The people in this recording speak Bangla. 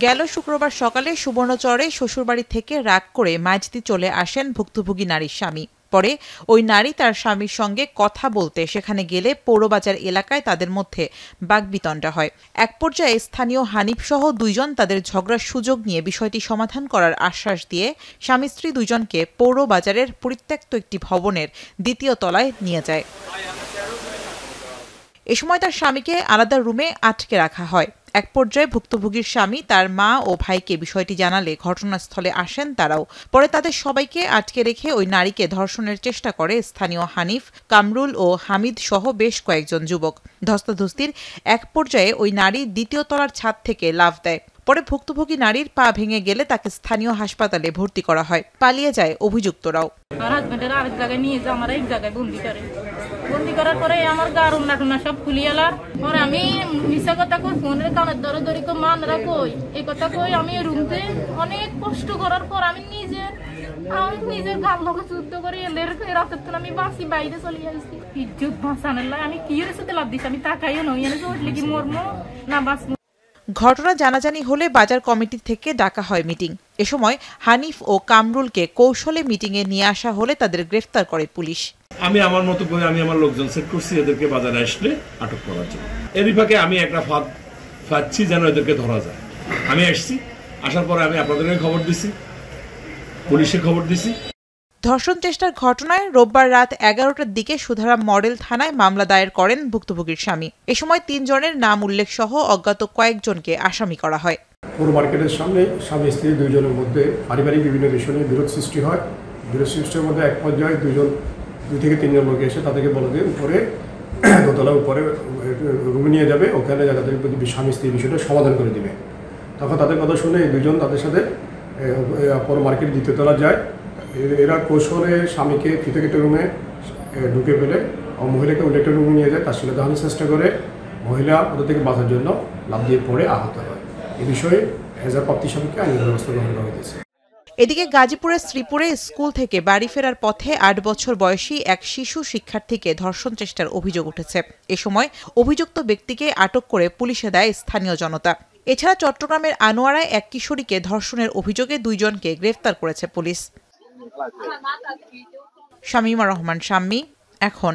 গেল শুক্রবার সকালে সুবর্ণচরে শ্বশুরবাড়ি থেকে রাগ করে মাইজদি চলে আসেন ভুক্তভোগী নারীর স্বামী। পরে ওই নারী তার স্বামীর সঙ্গে কথা বলতে সেখানে গেলে পৌরবাজার এলাকায় তাদের মধ্যে বাকবিতণ্ডা হয়। এক পর্যায়ে স্থানীয় হানিফ সহ দুইজন তাদের ঝগড়ার সুযোগ নিয়ে বিষয়টি সমাধান করার আশ্বাস দিয়ে স্বামী স্ত্রী দুইজনকে পৌরবাজারের পরিত্যক্ত একটি ভবনের দ্বিতীয় তলায় নিয়ে যায়। এ সময় তার স্বামীকে আলাদা রুমে আটকে রাখা হয়। এক পর্যায়ে ভুক্তভোগীর স্বামী তার মা ও ভাইকে বিষয়টি জানালে ঘটনাস্থলে আসেন তারাও। পরে তাদের সবাইকে আটকে রেখে ওই নারীকে ধর্ষণের চেষ্টা করে স্থানীয় হানিফ, কামরুল ও হামিদ সহ বেশ কয়েকজন যুবক। ধস্তাধস্তির এক পর্যায়ে ওই নারী দ্বিতীয় তলার ছাদ থেকে লাফ দেয়। পরে ভুক্তভোগী নারীর পা ভেঙে গেলে তাকে স্থানীয় হাসপাতালে ভর্তি করা হয়। পালিয়ে যায় অভিযুক্তরাও। আমার হাজবেন্ডের আরেক জায়গায় নিয়ে যায়, আমার এক জায়গায় বন্দি করে। বন্দি করার পরে আমার গার উন্না সব খুলিয়ে এলার পরে আমি মিশা কথা কই, ফোনের কানের ধরে ধরি কই মানরা কই এই কথা কই। আমি রুমতে অনেক কষ্ট করার পর আমি নিজের গাল লোকে যুদ্ধ করে এলের রাতের তো আমি বাসি বাইরে চলে আসছি। ইজ্জত বাঁচানোর লাগে আমি কি সাথে লাভ দিচ্ছি, আমি তাকাইও নই এনে চটলে কি মরমো না বাঁচ। ঘটনা জানাজানি হলে বাজার কমিটি থেকে ডাকা হয় মিটিং। এ সময় হানিফ ও কামরুলকে কৌশলে মিটিংয়ে নিয়ে আসা হলে তাদের গ্রেফতার করে পুলিশ। আমি আমার মতো করে আমি আমার লোকজন সেট করছি এদেরকে বাজারে আসলে আটক করার জন্য। এরই ফাঁকে আমি একটা ফাঁদছি যেন এদেরকে ধরা যায়। আমি আসছি, আসার পরে আমি আপনাদেরকে খবর দিছি, পুলিশে খবর দিছি। ধর্ষণ চেষ্টার ঘটনায় রোববার রাত 11টার দিকে সুধারাম মডেল থানায় মামলা দায়ের করেন ভুক্তভোগীর স্বামী। এ সময় 3 জনের নাম উল্লেখ সহ অজ্ঞাত কয়েকজনকে আসামি করা হয়। পুরো মার্কেটের সামনে স্বামী স্ত্রী দুইজনের মধ্যে পারিবারিক বিভিন্ন বিষয় নিয়ে বিরোধ সৃষ্টি হয়। বিরোধ সৃষ্টির মধ্যে এক পর্যায়ে 2 থেকে 3 জন লোক এসে তাদেরকে বলে দিয়ে উপরে দোতলা উপরে রুমে নিয়ে যাবে, ওখানে তাদের স্বামী স্ত্রী বিষয়টা সমাধান করে দিবে। তখন তাদের কথা শুনে এই দুজন তাদের সাথে পুরো মার্কেট 2য় তলা যায়। এরা কৌশলে স্বামীকে ফিতে কেটে রুমে ঢুকে ফেলে মহিলাকে অন্য একটা রুমে নিয়ে যায়, তার সাথে দেখানোর চেষ্টা করে। মহিলা ওদের থেকে বাঁচার জন্য লাফ দিয়ে পড়ে আহত হয়। এ বিষয়ে হেজার প্রাপ্তি সাপেক্ষে আইনি ব্যবস্থা গ্রহণ করা হয়েছে। এদিকে গাজীপুরের শ্রীপুরে স্কুল থেকে বাড়ি ফেরার পথে 8 বছর বয়সী এক শিশু শিক্ষার্থীকে ধর্ষণ চেষ্টার অভিযোগ উঠেছে। এ সময় অভিযুক্ত ব্যক্তিকে আটক করে পুলিশে দেয় স্থানীয় জনতা। এছাড়া চট্টগ্রামের আনোয়ারায় এক কিশোরীকে ধর্ষণের অভিযোগে 2 জনকে গ্রেফতার করেছে পুলিশ। শামীমা রহমান শাম্মী, এখন।